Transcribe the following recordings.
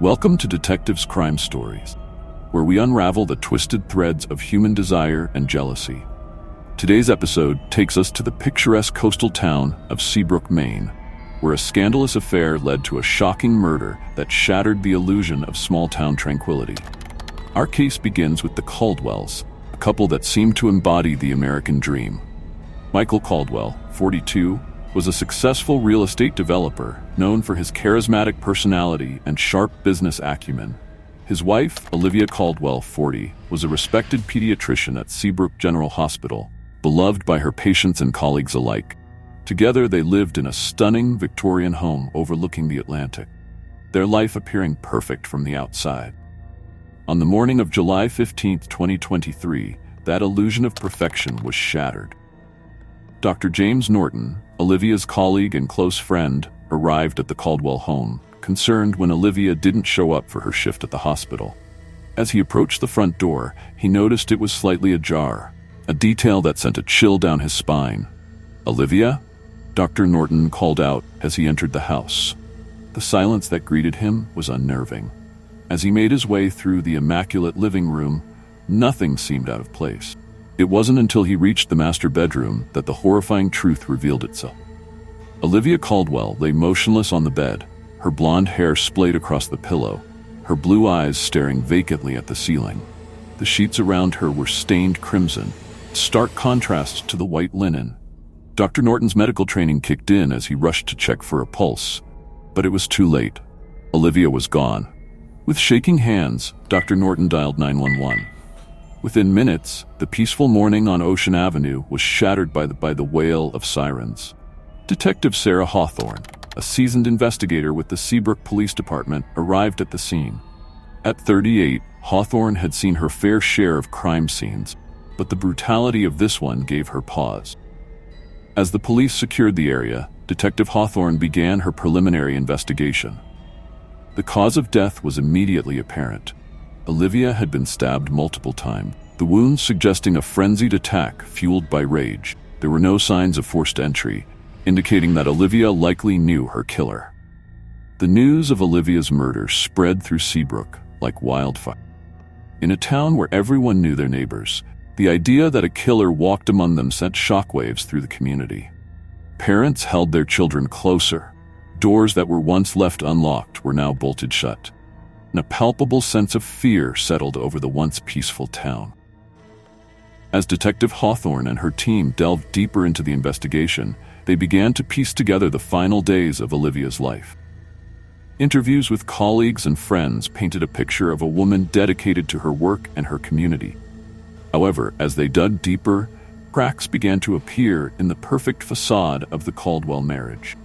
Welcome to Detectives' Crime Stories, where we unravel the twisted threads of human desire and jealousy. Today's episode takes us to the picturesque coastal town of Seabrook, Maine, where a scandalous affair led to a shocking murder that shattered the illusion of small-town tranquility. Our case begins with the Caldwells, a couple that seemed to embody the American dream. Michael Caldwell, 42, was a successful real estate developer known for his charismatic personality and sharp business acumen. His wife, Olivia Caldwell, 40, was a respected pediatrician at Seabrook General Hospital, beloved by her patients and colleagues alike. Together, they lived in a stunning Victorian home overlooking the Atlantic, their life appearing perfect from the outside. On the morning of July 15, 2023, that illusion of perfection was shattered. Dr. James Norton, Olivia's colleague and close friend, arrived at the Caldwell home, concerned when Olivia didn't show up for her shift at the hospital. As he approached the front door, he noticed it was slightly ajar, a detail that sent a chill down his spine. "Olivia?" Dr. Norton called out as he entered the house. The silence that greeted him was unnerving. As he made his way through the immaculate living room, nothing seemed out of place. It wasn't until he reached the master bedroom that the horrifying truth revealed itself. Olivia Caldwell lay motionless on the bed, her blonde hair splayed across the pillow, her blue eyes staring vacantly at the ceiling. The sheets around her were stained crimson, stark contrast to the white linen. Dr. Norton's medical training kicked in as he rushed to check for a pulse, but it was too late. Olivia was gone. With shaking hands, Dr. Norton dialed 911. Within minutes, the peaceful morning on Ocean Avenue was shattered by the wail of sirens. Detective Sarah Hawthorne, a seasoned investigator with the Seabrook Police Department, arrived at the scene. At 38, Hawthorne had seen her fair share of crime scenes, but the brutality of this one gave her pause. As the police secured the area, Detective Hawthorne began her preliminary investigation. The cause of death was immediately apparent. Olivia had been stabbed multiple times, the wounds suggesting a frenzied attack fueled by rage. There were no signs of forced entry, indicating that Olivia likely knew her killer. The news of Olivia's murder spread through Seabrook like wildfire. In a town where everyone knew their neighbors, the idea that a killer walked among them sent shockwaves through the community. Parents held their children closer. Doors that were once left unlocked were now bolted shut, and a palpable sense of fear settled over the once peaceful town. As Detective Hawthorne and her team delved deeper into the investigation, they began to piece together the final days of Olivia's life. Interviews with colleagues and friends painted a picture of a woman dedicated to her work and her community. However, as they dug deeper, cracks began to appear in the perfect facade of the Caldwell marriage.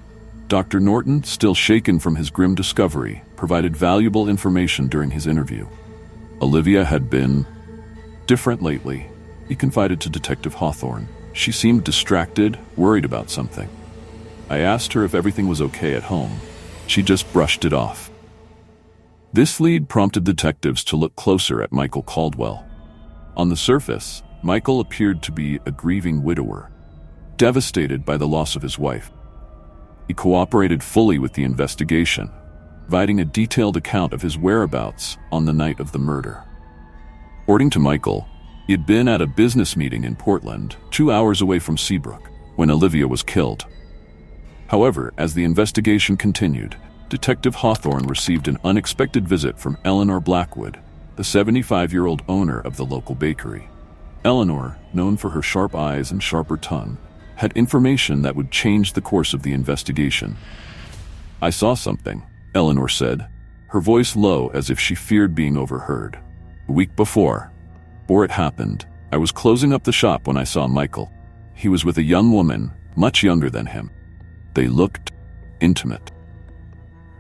Dr. Norton, still shaken from his grim discovery, provided valuable information during his interview. Olivia had been different lately, he confided to Detective Hawthorne. She seemed distracted, worried about something. I asked her if everything was okay at home. She just brushed it off. This lead prompted detectives to look closer at Michael Caldwell. On the surface, Michael appeared to be a grieving widower, devastated by the loss of his wife. He cooperated fully with the investigation, providing a detailed account of his whereabouts on the night of the murder. According to Michael, he had been at a business meeting in Portland, 2 hours away from Seabrook, when Olivia was killed. However, as the investigation continued, Detective Hawthorne received an unexpected visit from Eleanor Blackwood, the 75-year-old owner of the local bakery. Eleanor, known for her sharp eyes and sharper tongue, had information that would change the course of the investigation. I saw something, Eleanor said, her voice low as if she feared being overheard. A week before it happened, I was closing up the shop when I saw Michael. He was with a young woman, much younger than him. They looked intimate.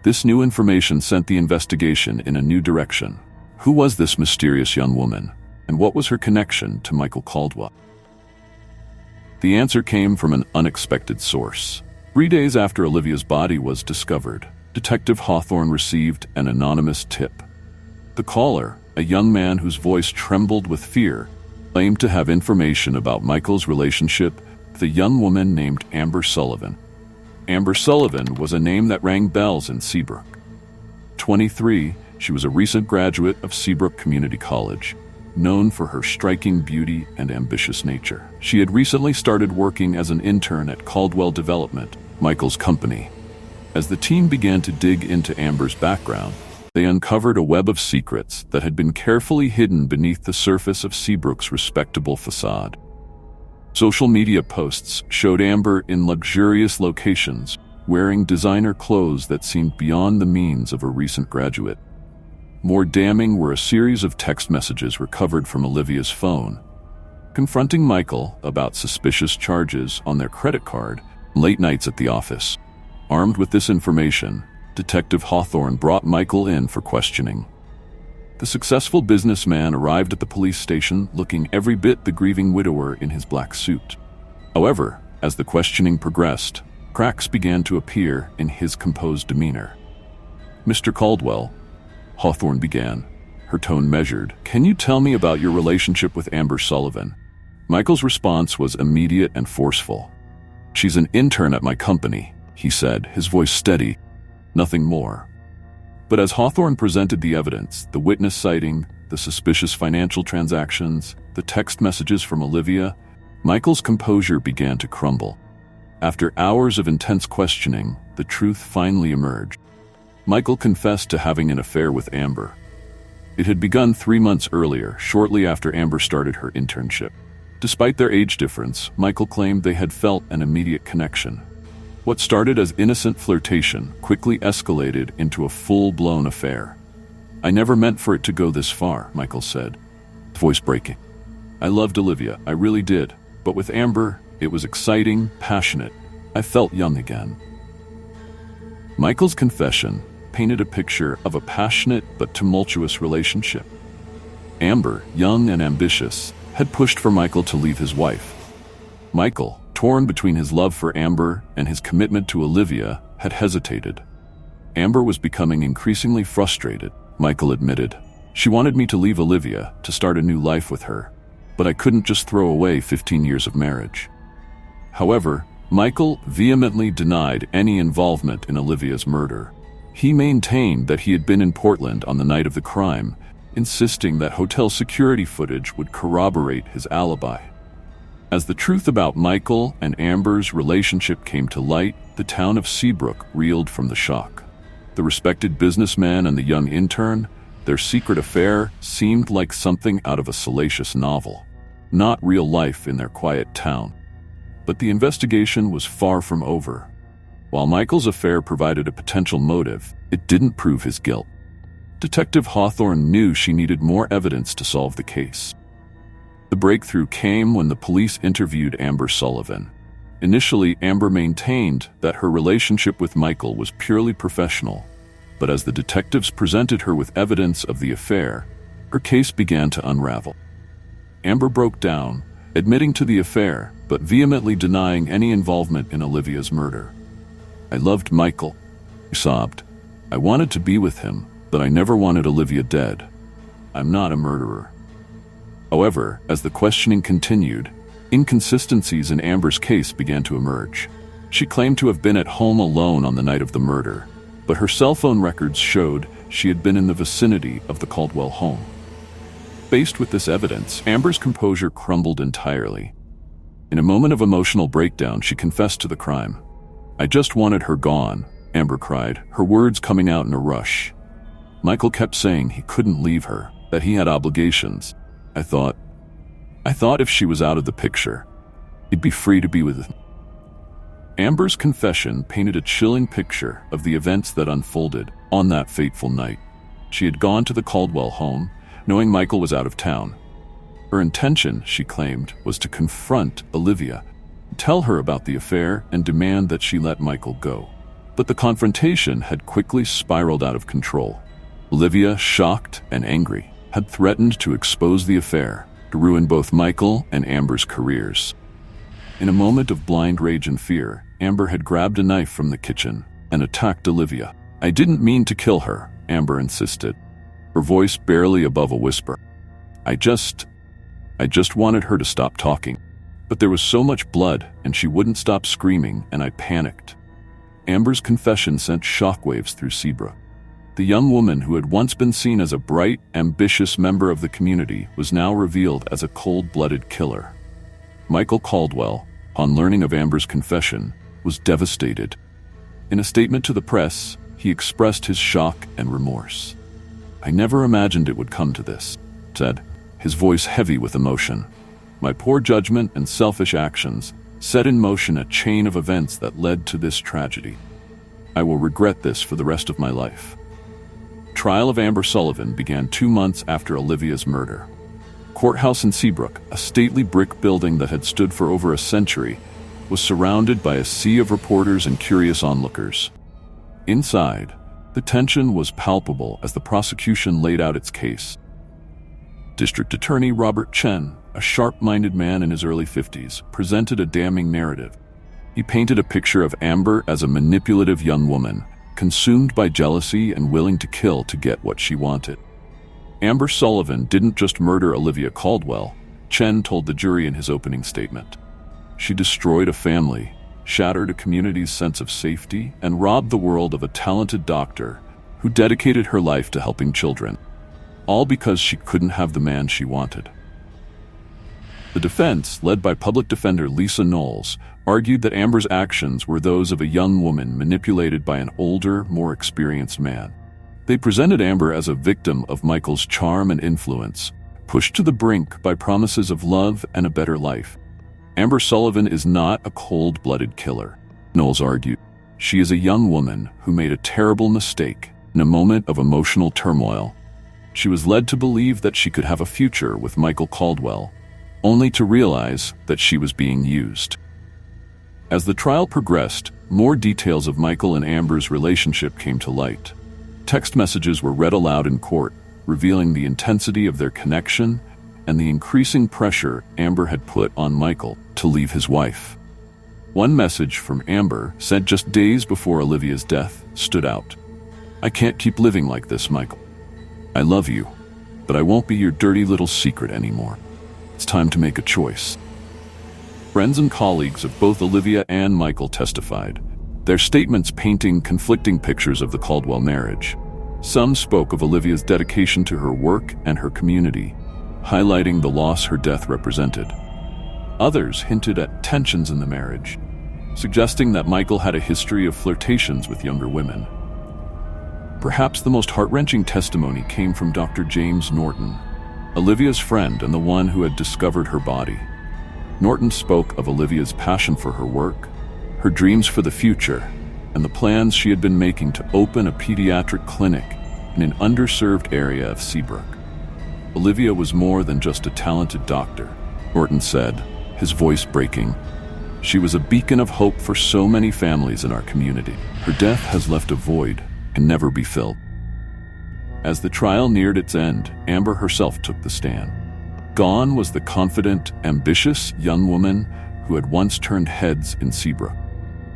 This new information sent the investigation in a new direction. Who was this mysterious young woman, and what was her connection to Michael Caldwell? The answer came from an unexpected source. 3 days after Olivia's body was discovered, Detective Hawthorne received an anonymous tip. The caller, a young man whose voice trembled with fear, claimed to have information about Michael's relationship with a young woman named Amber Sullivan. Amber Sullivan was a name that rang bells in Seabrook. 23, She was a recent graduate of Seabrook Community College, known for her striking beauty and ambitious nature. She had recently started working as an intern at Caldwell Development, Michael's company. As the team began to dig into Amber's background, they uncovered a web of secrets that had been carefully hidden beneath the surface of Seabrook's respectable facade. Social media posts showed Amber in luxurious locations, wearing designer clothes that seemed beyond the means of a recent graduate. More damning were a series of text messages recovered from Olivia's phone, confronting Michael about suspicious charges on their credit card, late nights at the office. Armed with this information, Detective Hawthorne brought Michael in for questioning. The successful businessman arrived at the police station looking every bit the grieving widower in his black suit. However, as the questioning progressed, cracks began to appear in his composed demeanor. "Mr. Caldwell," Hawthorne began, her tone measured, "can you tell me about your relationship with Amber Sullivan?" Michael's response was immediate and forceful. "She's an intern at my company," he said, his voice steady, nothing more. But as Hawthorne presented the evidence, the witness citing, the suspicious financial transactions, the text messages from Olivia, Michael's composure began to crumble. After hours of intense questioning, the truth finally emerged. Michael confessed to having an affair with Amber. It had begun 3 months earlier, shortly after Amber started her internship. Despite their age difference, Michael claimed they had felt an immediate connection. What started as innocent flirtation quickly escalated into a full-blown affair. "I never meant for it to go this far," Michael said, voice breaking. "I loved Olivia, I really did. But with Amber, it was exciting, passionate. I felt young again." Michael's confession painted a picture of a passionate but tumultuous relationship. Amber, young and ambitious, had pushed for Michael to leave his wife. Michael, torn between his love for Amber and his commitment to Olivia, had hesitated. Amber was becoming increasingly frustrated, Michael admitted. "She wanted me to leave Olivia, to start a new life with her, but I couldn't just throw away 15 years of marriage." However, Michael vehemently denied any involvement in Olivia's murder. He maintained that he had been in Portland on the night of the crime, insisting that hotel security footage would corroborate his alibi. As the truth about Michael and Amber's relationship came to light, the town of Seabrook reeled from the shock. The respected businessman and the young intern, their secret affair seemed like something out of a salacious novel, not real life in their quiet town. But the investigation was far from over. While Michael's affair provided a potential motive, it didn't prove his guilt. Detective Hawthorne knew she needed more evidence to solve the case. The breakthrough came when the police interviewed Amber Sullivan. Initially, Amber maintained that her relationship with Michael was purely professional, but as the detectives presented her with evidence of the affair, her case began to unravel. Amber broke down, admitting to the affair, but vehemently denying any involvement in Olivia's murder. "I loved Michael," she sobbed. "I wanted to be with him, but I never wanted Olivia dead. I'm not a murderer." However, as the questioning continued, inconsistencies in Amber's case began to emerge. She claimed to have been at home alone on the night of the murder, but her cell phone records showed she had been in the vicinity of the Caldwell home. Faced with this evidence, Amber's composure crumbled entirely. In a moment of emotional breakdown, she confessed to the crime. "I just wanted her gone," Amber cried, her words coming out in a rush. "Michael kept saying he couldn't leave her, that he had obligations. I thought if she was out of the picture, he'd be free to be with him." Amber's confession painted a chilling picture of the events that unfolded on that fateful night. She had gone to the Caldwell home, knowing Michael was out of town. Her intention, she claimed, was to confront Olivia, tell her about the affair, and demand that she let Michael go. But the confrontation had quickly spiraled out of control. Olivia, shocked and angry, had threatened to expose the affair, to ruin both Michael and Amber's careers. In a moment of blind rage and fear, Amber had grabbed a knife from the kitchen and attacked Olivia. "I didn't mean to kill her," Amber insisted, her voice barely above a whisper. I just wanted her to stop talking. But there was so much blood, and she wouldn't stop screaming, and I panicked." Amber's confession sent shockwaves through Seabrook. The young woman who had once been seen as a bright, ambitious member of the community was now revealed as a cold-blooded killer. Michael Caldwell, upon learning of Amber's confession, was devastated. In a statement to the press, he expressed his shock and remorse. "I never imagined it would come to this," said, his voice heavy with emotion. "My poor judgment and selfish actions set in motion a chain of events that led to this tragedy. I will regret this for the rest of my life." Trial of Amber Sullivan began 2 months after Olivia's murder. Courthouse in Seabrook, a stately brick building that had stood for over a century, was surrounded by a sea of reporters and curious onlookers. Inside, the tension was palpable as the prosecution laid out its case. District Attorney Robert Chen, a sharp-minded man in his early 50s, presented a damning narrative. He painted a picture of Amber as a manipulative young woman, consumed by jealousy and willing to kill to get what she wanted. Amber Sullivan didn't just murder Olivia Caldwell, Chen told the jury in his opening statement. She destroyed a family, shattered a community's sense of safety, and robbed the world of a talented doctor who dedicated her life to helping children, all because she couldn't have the man she wanted. The defense, led by public defender Lisa Knowles, argued that Amber's actions were those of a young woman manipulated by an older, more experienced man. They presented Amber as a victim of Michael's charm and influence, pushed to the brink by promises of love and a better life. Amber Sullivan is not a cold-blooded killer, Knowles argued. She is a young woman who made a terrible mistake in a moment of emotional turmoil. She was led to believe that she could have a future with Michael Caldwell, only to realize that she was being used. As the trial progressed, more details of Michael and Amber's relationship came to light. Text messages were read aloud in court, revealing the intensity of their connection and the increasing pressure Amber had put on Michael to leave his wife. One message from Amber, sent just days before Olivia's death, stood out. "I can't keep living like this, Michael. I love you, but I won't be your dirty little secret anymore. It's time to make a choice." Friends and colleagues of both Olivia and Michael testified, their statements painting conflicting pictures of the Caldwell marriage. Some spoke of Olivia's dedication to her work and her community, highlighting the loss her death represented. Others hinted at tensions in the marriage, suggesting that Michael had a history of flirtations with younger women. Perhaps the most heart-wrenching testimony came from Dr. James Norton, Olivia's friend and the one who had discovered her body. Norton spoke of Olivia's passion for her work, her dreams for the future, and the plans she had been making to open a pediatric clinic in an underserved area of Seabrook. Olivia was more than just a talented doctor, Norton said, his voice breaking. She was a beacon of hope for so many families in our community. Her death has left a void can never be filled. As the trial neared its end, Amber herself took the stand. Gone was the confident, ambitious young woman who had once turned heads in Seabrook.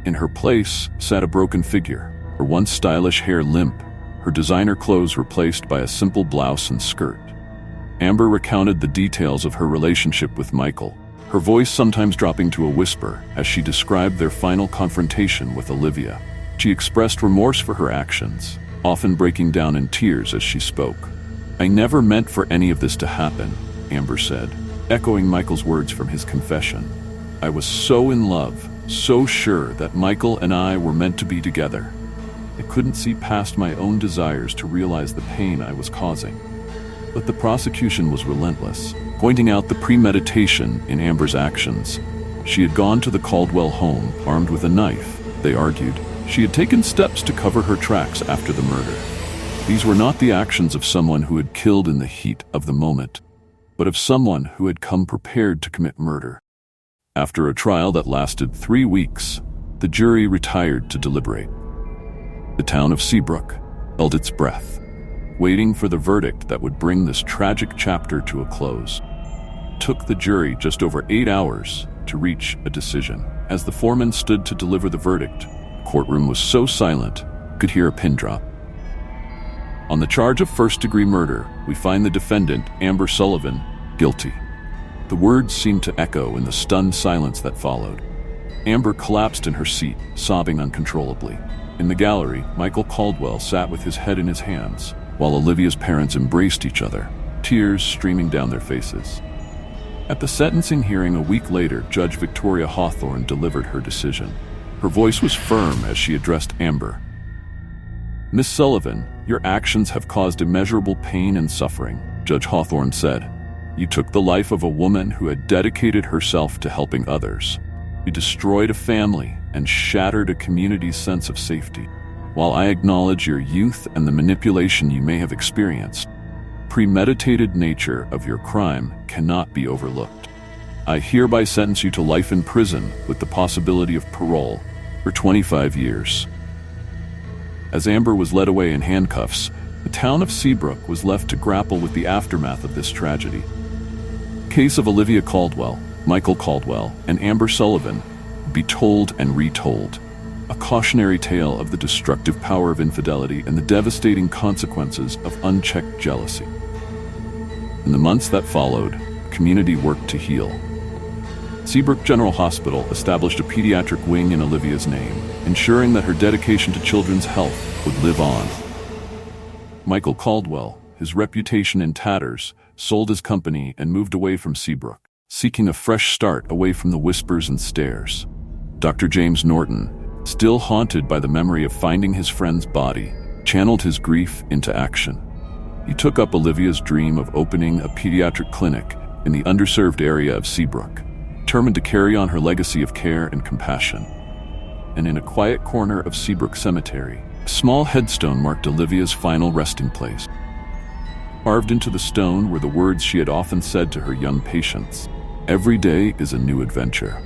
In her place sat a broken figure, her once stylish hair limp, her designer clothes replaced by a simple blouse and skirt. Amber recounted the details of her relationship with Michael, her voice sometimes dropping to a whisper as she described their final confrontation with Olivia. She expressed remorse for her actions, often breaking down in tears as she spoke. "I never meant for any of this to happen," Amber said, echoing Michael's words from his confession. "I was so in love, so sure that Michael and I were meant to be together. I couldn't see past my own desires to realize the pain I was causing." But the prosecution was relentless, pointing out the premeditation in Amber's actions. She had gone to the Caldwell home armed with a knife, they argued. She had taken steps to cover her tracks after the murder. These were not the actions of someone who had killed in the heat of the moment, but of someone who had come prepared to commit murder. After a trial that lasted 3 weeks, the jury retired to deliberate. The town of Seabrook held its breath, waiting for the verdict that would bring this tragic chapter to a close. It took the jury just over 8 hours to reach a decision. As the foreman stood to deliver the verdict, the courtroom was so silent, you could hear a pin drop. On the charge of first-degree murder, we find the defendant, Amber Sullivan, guilty. The words seemed to echo in the stunned silence that followed. Amber collapsed in her seat, sobbing uncontrollably. In the gallery, Michael Caldwell sat with his head in his hands, while Olivia's parents embraced each other, tears streaming down their faces. At the sentencing hearing a week later, Judge Victoria Hawthorne delivered her decision. Her voice was firm as she addressed Amber. "Miss Sullivan, your actions have caused immeasurable pain and suffering," Judge Hawthorne said. "You took the life of a woman who had dedicated herself to helping others. You destroyed a family and shattered a community's sense of safety. While I acknowledge your youth and the manipulation you may have experienced, premeditated nature of your crime cannot be overlooked. I hereby sentence you to life in prison with the possibility of parole for 25 years. As Amber was led away in handcuffs, the town of Seabrook was left to grapple with the aftermath of this tragedy. The case of Olivia Caldwell, Michael Caldwell, and Amber Sullivan be told and retold, a cautionary tale of the destructive power of infidelity and the devastating consequences of unchecked jealousy. In the months that followed, the community worked to heal. Seabrook General Hospital established a pediatric wing in Olivia's name, ensuring that her dedication to children's health would live on. Michael Caldwell, his reputation in tatters, sold his company and moved away from Seabrook, seeking a fresh start away from the whispers and stares. Dr. James Norton, still haunted by the memory of finding his friend's body, channeled his grief into action. He took up Olivia's dream of opening a pediatric clinic in the underserved area of Seabrook, determined to carry on her legacy of care and compassion. And in a quiet corner of Seabrook Cemetery, a small headstone marked Olivia's final resting place. Carved into the stone were the words she had often said to her young patients: "Every day is a new adventure."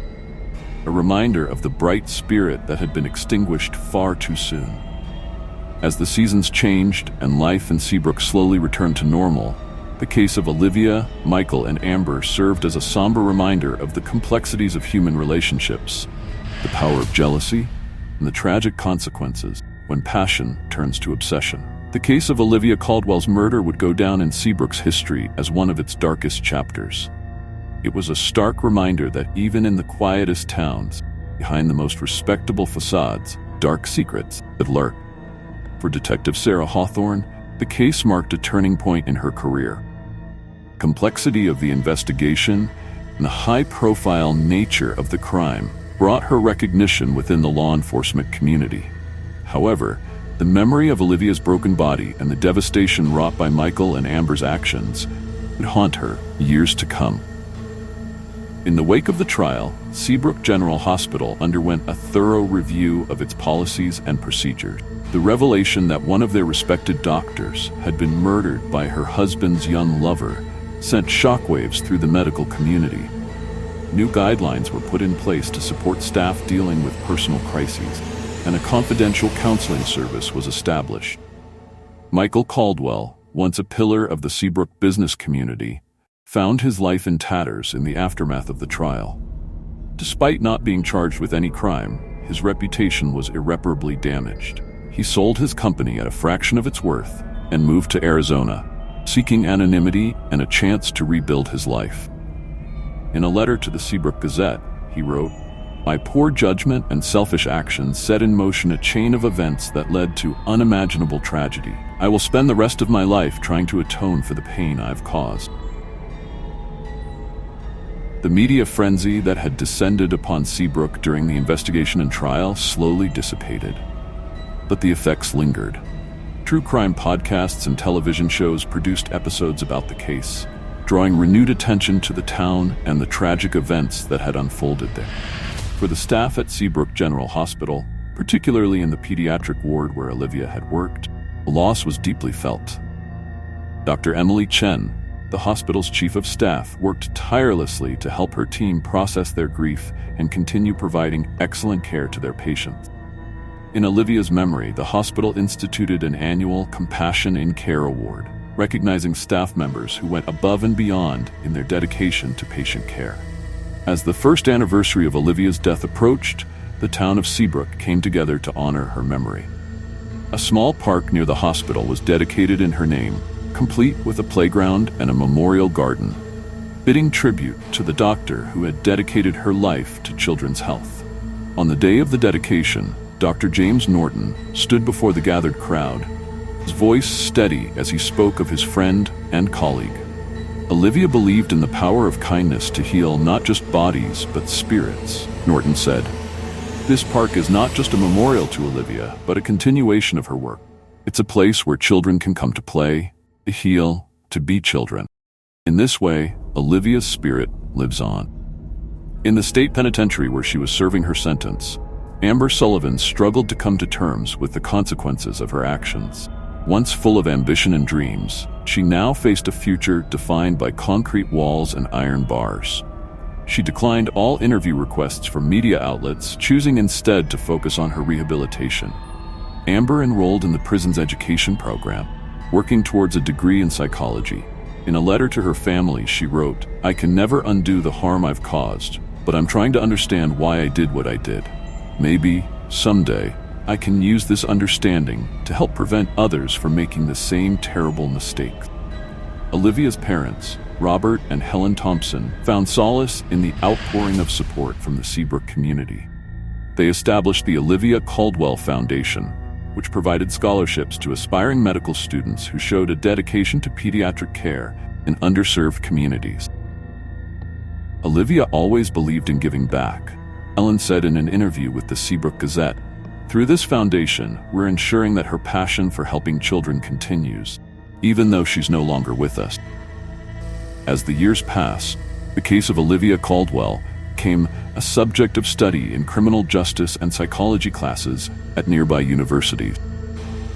A reminder of the bright spirit that had been extinguished far too soon. As the seasons changed and life in Seabrook slowly returned to normal, the case of Olivia, Michael, and Amber served as a somber reminder of the complexities of human relationships, the power of jealousy, and the tragic consequences when passion turns to obsession. The case of Olivia Caldwell's murder would go down in Seabrook's history as one of its darkest chapters. It was a stark reminder that even in the quietest towns, behind the most respectable facades, dark secrets that lurk. For Detective Sarah Hawthorne, the case marked a turning point in her career. The complexity of the investigation and the high-profile nature of the crime brought her recognition within the law enforcement community. However, the memory of Olivia's broken body and the devastation wrought by Michael and Amber's actions would haunt her years to come. In the wake of the trial, Seabrook General Hospital underwent a thorough review of its policies and procedures. The revelation that one of their respected doctors had been murdered by her husband's young lover sent shockwaves through the medical community. New guidelines were put in place to support staff dealing with personal crises, and a confidential counseling service was established. Michael Caldwell, once a pillar of the Seabrook business community, found his life in tatters in the aftermath of the trial. Despite not being charged with any crime, his reputation was irreparably damaged. He sold his company at a fraction of its worth and moved to Arizona, seeking anonymity and a chance to rebuild his life. In a letter to the Seabrook Gazette, he wrote, "My poor judgment and selfish actions set in motion a chain of events that led to unimaginable tragedy. I will spend the rest of my life trying to atone for the pain I've caused." The media frenzy that had descended upon Seabrook during the investigation and trial slowly dissipated, but the effects lingered. True crime podcasts and television shows produced episodes about the case, drawing renewed attention to the town and the tragic events that had unfolded there. For the staff at Seabrook General Hospital, particularly in the pediatric ward where Olivia had worked, the loss was deeply felt. Dr. Emily Chen, the hospital's chief of staff, worked tirelessly to help her team process their grief and continue providing excellent care to their patients. In Olivia's memory, the hospital instituted an annual Compassion in Care Award, recognizing staff members who went above and beyond in their dedication to patient care. As the first anniversary of Olivia's death approached, the town of Seabrook came together to honor her memory. A small park near the hospital was dedicated in her name, complete with a playground and a memorial garden, bidding tribute to the doctor who had dedicated her life to children's health. On the day of the dedication, Dr. James Norton stood before the gathered crowd, his voice steady as he spoke of his friend and colleague. Olivia believed in the power of kindness to heal not just bodies, but spirits, Norton said. This park is not just a memorial to Olivia, but a continuation of her work. It's a place where children can come to play, to heal, to be children. In this way, Olivia's spirit lives on. In the state penitentiary where she was serving her sentence, Amber Sullivan struggled to come to terms with the consequences of her actions. Once full of ambition and dreams, she now faced a future defined by concrete walls and iron bars. She declined all interview requests from media outlets, choosing instead to focus on her rehabilitation. Amber enrolled in the prison's education program, working towards a degree in psychology. In a letter to her family, she wrote, "I can never undo the harm I've caused, but I'm trying to understand why I did what I did. Maybe, someday, I can use this understanding to help prevent others from making the same terrible mistakes." Olivia's parents, Robert and Helen Thompson, found solace in the outpouring of support from the Seabrook community. They established the Olivia Caldwell Foundation, which provided scholarships to aspiring medical students who showed a dedication to pediatric care in underserved communities. Olivia always believed in giving back, Ellen said in an interview with the Seabrook Gazette. Through this foundation, we're ensuring that her passion for helping children continues, even though she's no longer with us. As the years pass, the case of Olivia Caldwell became a subject of study in criminal justice and psychology classes at nearby universities.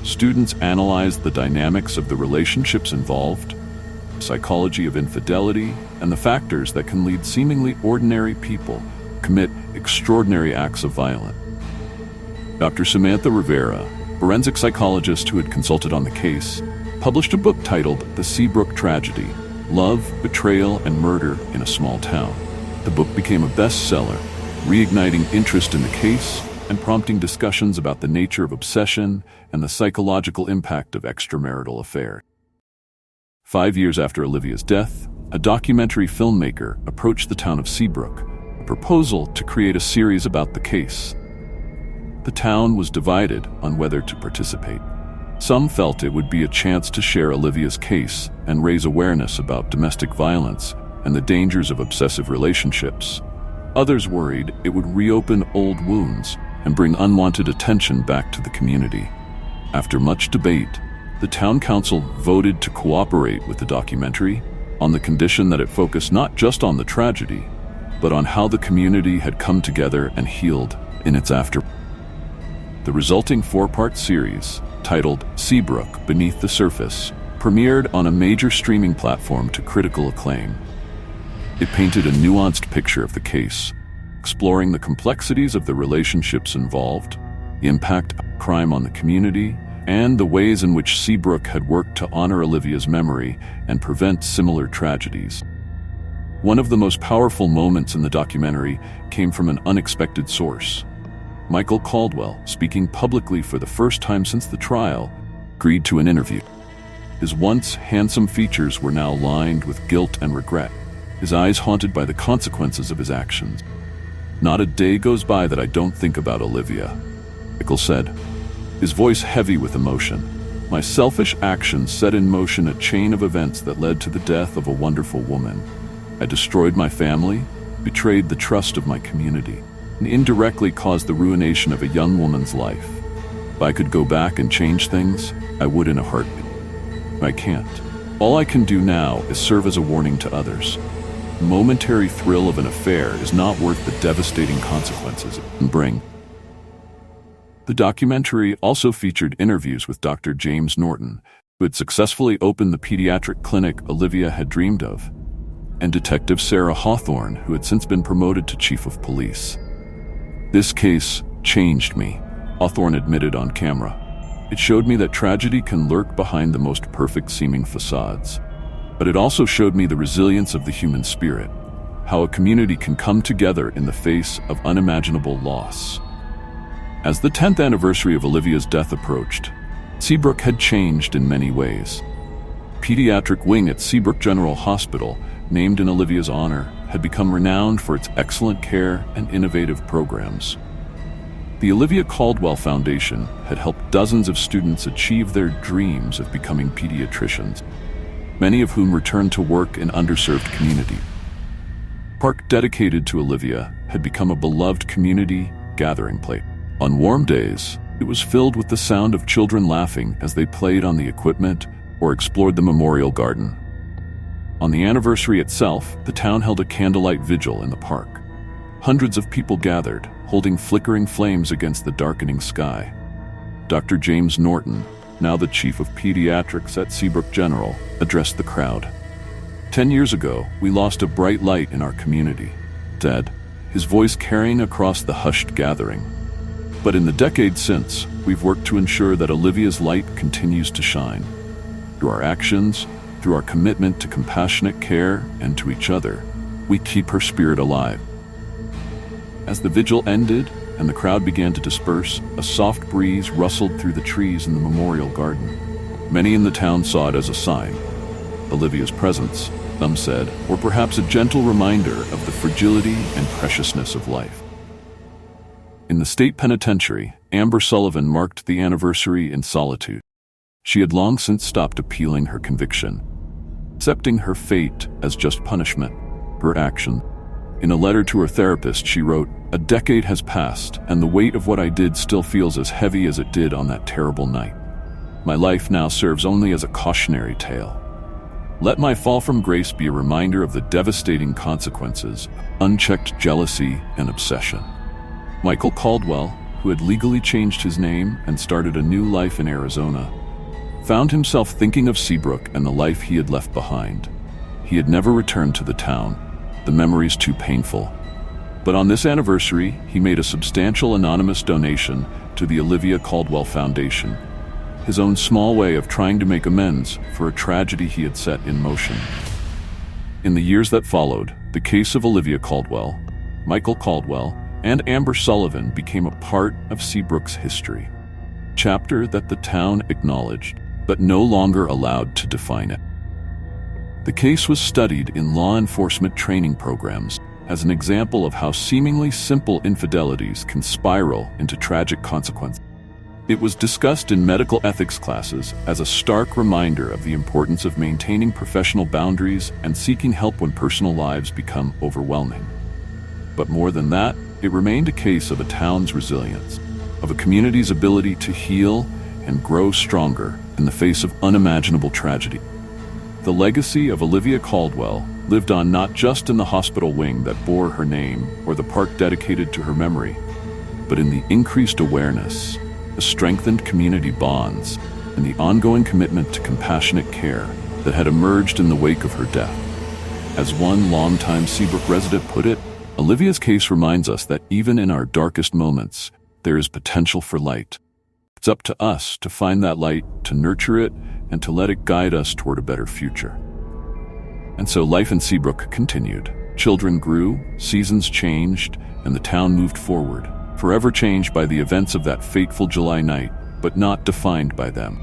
Students analyzed the dynamics of the relationships involved, psychology of infidelity, and the factors that can lead seemingly ordinary people to commit extraordinary acts of violence. Dr. Samantha Rivera, forensic psychologist who had consulted on the case, published a book titled The Seabrook Tragedy: Love, Betrayal, and Murder in a Small Town. The book became a bestseller, reigniting interest in the case and prompting discussions about the nature of obsession and the psychological impact of extramarital affairs. 5 years after Olivia's death, a documentary filmmaker approached the town of Seabrook, a proposal to create a series about the case. The town was divided on whether to participate. Some felt it would be a chance to share Olivia's case and raise awareness about domestic violence and the dangers of obsessive relationships. Others worried it would reopen old wounds and bring unwanted attention back to the community. After much debate, the town council voted to cooperate with the documentary on the condition that it focus not just on the tragedy, but on how the community had come together and healed in its aftermath. The resulting 4-part series, titled Seabrook: Beneath the Surface, premiered on a major streaming platform to critical acclaim. It painted a nuanced picture of the case, exploring the complexities of the relationships involved, the impact of crime on the community, and the ways in which Seabrook had worked to honor Olivia's memory and prevent similar tragedies. One of the most powerful moments in the documentary came from an unexpected source. Michael Caldwell, speaking publicly for the first time since the trial, agreed to an interview. His once handsome features were now lined with guilt and regret, his eyes haunted by the consequences of his actions. "Not a day goes by that I don't think about Olivia," Michael said, his voice heavy with emotion. "My selfish actions set in motion a chain of events that led to the death of a wonderful woman. I destroyed my family, betrayed the trust of my community, and indirectly caused the ruination of a young woman's life. If I could go back and change things, I would in a heartbeat. I can't. All I can do now is serve as a warning to others. The momentary thrill of an affair is not worth the devastating consequences it can bring." The documentary also featured interviews with Dr. James Norton, who had successfully opened the pediatric clinic Olivia had dreamed of, and Detective Sarah Hawthorne, who had since been promoted to Chief of Police. "This case changed me," Hawthorne admitted on camera. "It showed me that tragedy can lurk behind the most perfect-seeming facades. But it also showed me the resilience of the human spirit, how a community can come together in the face of unimaginable loss." As the 10th anniversary of Olivia's death approached, Seabrook had changed in many ways. Pediatric wing at Seabrook General Hospital, named in Olivia's honor, had become renowned for its excellent care and innovative programs. The Olivia Caldwell Foundation had helped dozens of students achieve their dreams of becoming pediatricians, many of whom returned to work in underserved communities. The park dedicated to Olivia had become a beloved community gathering place. On warm days, it was filled with the sound of children laughing as they played on the equipment or explored the memorial garden. On the anniversary itself, the town held a candlelight vigil in the park. Hundreds of people gathered, holding flickering flames against the darkening sky. Dr. James Norton, now the chief of pediatrics at Seabrook General, addressed the crowd. 10 years ago, we lost a bright light in our community, said, his voice carrying across the hushed gathering. But in the decades since, we've worked to ensure that Olivia's light continues to shine. Through our actions, through our commitment to compassionate care and to each other, we keep her spirit alive. As the vigil ended and the crowd began to disperse, a soft breeze rustled through the trees in the memorial garden. Many in the town saw it as a sign. Olivia's presence, some said, or perhaps a gentle reminder of the fragility and preciousness of life. In the state penitentiary, Amber Sullivan marked the anniversary in solitude. She had long since stopped appealing her conviction, accepting her fate as just punishment, her action. In a letter to her therapist, she wrote, "A decade has passed, and the weight of what I did still feels as heavy as it did on that terrible night. My life now serves only as a cautionary tale. Let my fall from grace be a reminder of the devastating consequences of unchecked jealousy and obsession." Michael Caldwell, who had legally changed his name and started a new life in Arizona, found himself thinking of Seabrook and the life he had left behind. He had never returned to the town, the memories too painful. But on this anniversary, he made a substantial anonymous donation to the Olivia Caldwell Foundation, his own small way of trying to make amends for a tragedy he had set in motion. In the years that followed, the case of Olivia Caldwell, Michael Caldwell, and Amber Sullivan became a part of Seabrook's history, a chapter that the town acknowledged, but no longer allowed to define it. The case was studied in law enforcement training programs as an example of how seemingly simple infidelities can spiral into tragic consequences. It was discussed in medical ethics classes as a stark reminder of the importance of maintaining professional boundaries and seeking help when personal lives become overwhelming. But more than that, it remained a case of a town's resilience, of a community's ability to heal and grow stronger in the face of unimaginable tragedy. The legacy of Olivia Caldwell lived on not just in the hospital wing that bore her name or the park dedicated to her memory, but in the increased awareness, the strengthened community bonds, and the ongoing commitment to compassionate care that had emerged in the wake of her death. As one longtime Seabrook resident put it, Olivia's case reminds us that even in our darkest moments, there is potential for light. It's up to us to find that light, to nurture it, and to let it guide us toward a better future. And so life in Seabrook continued. Children grew, seasons changed, and the town moved forward, forever changed by the events of that fateful July night, but not defined by them.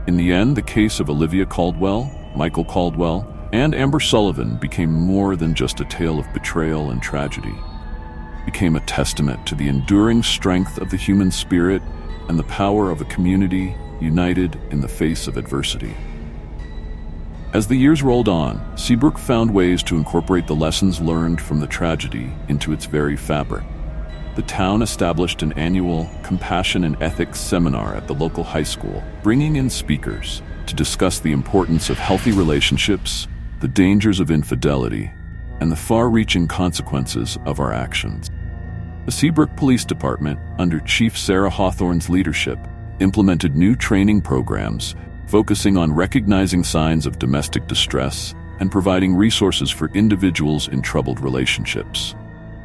In the end, the case of Olivia Caldwell, Michael Caldwell, and Amber Sullivan became more than just a tale of betrayal and tragedy. It became a testament to the enduring strength of the human spirit and the power of a community united in the face of adversity. As the years rolled on, Seabrook found ways to incorporate the lessons learned from the tragedy into its very fabric. The town established an annual Compassion and Ethics seminar at the local high school, bringing in speakers to discuss the importance of healthy relationships, the dangers of infidelity, and the far-reaching consequences of our actions. The Seabrook Police Department, under Chief Sarah Hawthorne's leadership, implemented new training programs focusing on recognizing signs of domestic distress and providing resources for individuals in troubled relationships.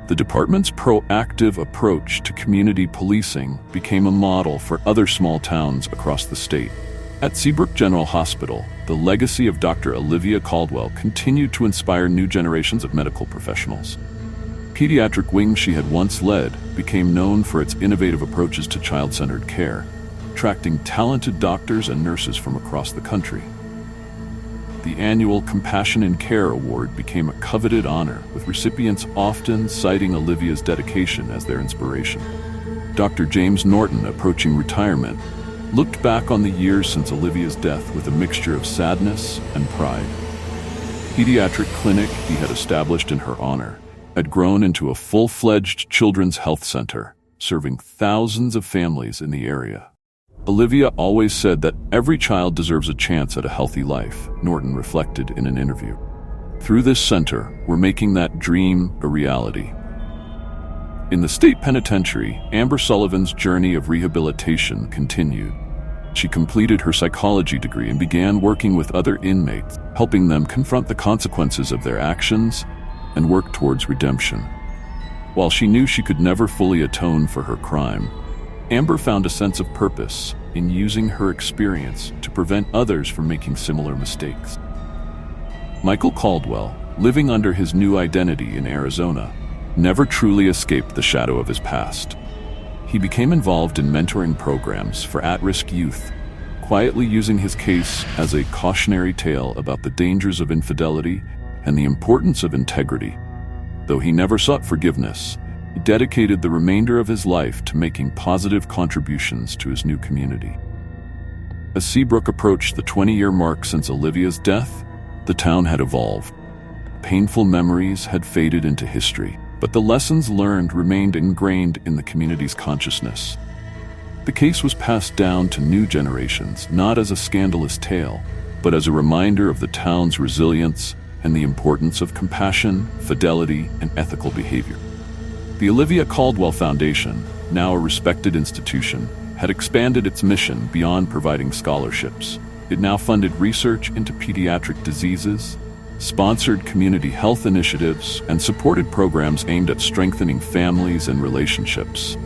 The department's proactive approach to community policing became a model for other small towns across the state. At Seabrook General Hospital, the legacy of Dr. Olivia Caldwell continued to inspire new generations of medical professionals. The pediatric wing she had once led became known for its innovative approaches to child-centered care, attracting talented doctors and nurses from across the country. The annual Compassion in Care Award became a coveted honor, with recipients often citing Olivia's dedication as their inspiration. Dr. James Norton, approaching retirement, looked back on the years since Olivia's death with a mixture of sadness and pride. The pediatric clinic he had established in her honor had grown into a full-fledged children's health center, serving thousands of families in the area. Olivia always said that every child deserves a chance at a healthy life, Norton reflected in an interview. Through this center, we're making that dream a reality. In the state penitentiary, Amber Sullivan's journey of rehabilitation continued. She completed her psychology degree and began working with other inmates, helping them confront the consequences of their actions and work towards redemption. While she knew she could never fully atone for her crime, Amber found a sense of purpose in using her experience to prevent others from making similar mistakes. Michael Caldwell, living under his new identity in Arizona, never truly escaped the shadow of his past. He became involved in mentoring programs for at-risk youth, quietly using his case as a cautionary tale about the dangers of infidelity and the importance of integrity. Though he never sought forgiveness, he dedicated the remainder of his life to making positive contributions to his new community. As Seabrook approached the 20-year mark since Olivia's death, the town had evolved. Painful memories had faded into history, but the lessons learned remained ingrained in the community's consciousness. The case was passed down to new generations, not as a scandalous tale, but as a reminder of the town's resilience and the importance of compassion, fidelity, and ethical behavior. The Olivia Caldwell Foundation, now a respected institution, had expanded its mission beyond providing scholarships. It now funded research into pediatric diseases, sponsored community health initiatives, and supported programs aimed at strengthening families and relationships.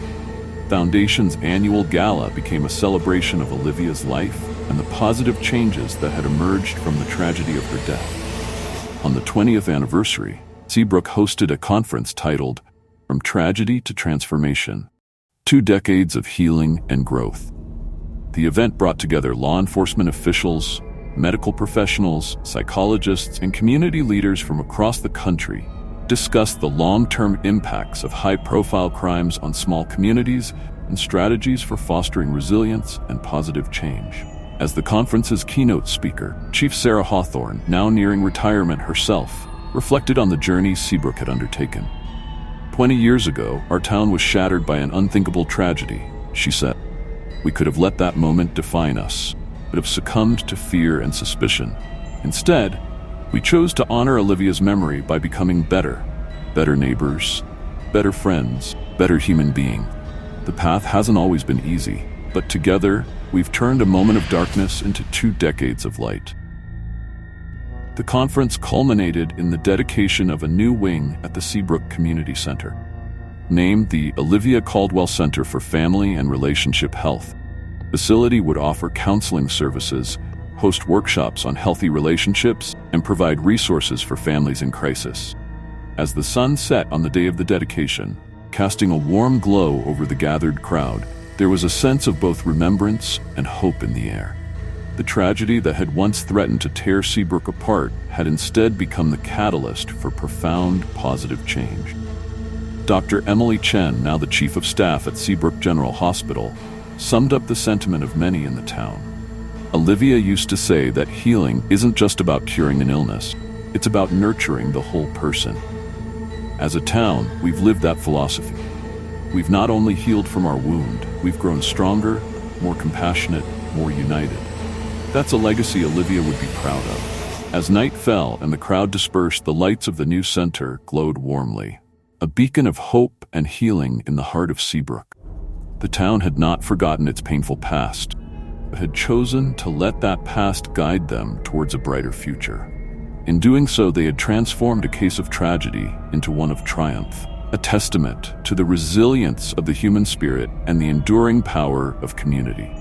Foundation's annual gala became a celebration of Olivia's life and the positive changes that had emerged from the tragedy of her death. On the 20th anniversary, Seabrook hosted a conference titled From Tragedy to Transformation: 2 Decades of Healing and Growth. The event brought together law enforcement officials, medical professionals, psychologists, and community leaders from across the country discussed the long-term impacts of high-profile crimes on small communities and strategies for fostering resilience and positive change. As the conference's keynote speaker, Chief Sarah Hawthorne, now nearing retirement herself, reflected on the journey Seabrook had undertaken. 20 years ago, our town was shattered by an unthinkable tragedy, she said. We could have let that moment define us, but have succumbed to fear and suspicion. Instead, we chose to honor Olivia's memory by becoming better neighbors, better friends, better human being. The path hasn't always been easy, but together, we've turned a moment of darkness into 2 decades of light. The conference culminated in the dedication of a new wing at the Seabrook Community Center. Named the Olivia Caldwell Center for Family and Relationship Health, the facility would offer counseling services, host workshops on healthy relationships, and provide resources for families in crisis. As the sun set on the day of the dedication, casting a warm glow over the gathered crowd, there was a sense of both remembrance and hope in the air. The tragedy that had once threatened to tear Seabrook apart had instead become the catalyst for profound positive change. Dr. Emily Chen, now the Chief of Staff at Seabrook General Hospital, summed up the sentiment of many in the town. Olivia used to say that healing isn't just about curing an illness, it's about nurturing the whole person. As a town, we've lived that philosophy. We've not only healed from our wound, we've grown stronger, more compassionate, more united. That's a legacy Olivia would be proud of. As night fell and the crowd dispersed, the lights of the new center glowed warmly, a beacon of hope and healing in the heart of Seabrook. The town had not forgotten its painful past, but had chosen to let that past guide them towards a brighter future. In doing so, they had transformed a case of tragedy into one of triumph, a testament to the resilience of the human spirit and the enduring power of community.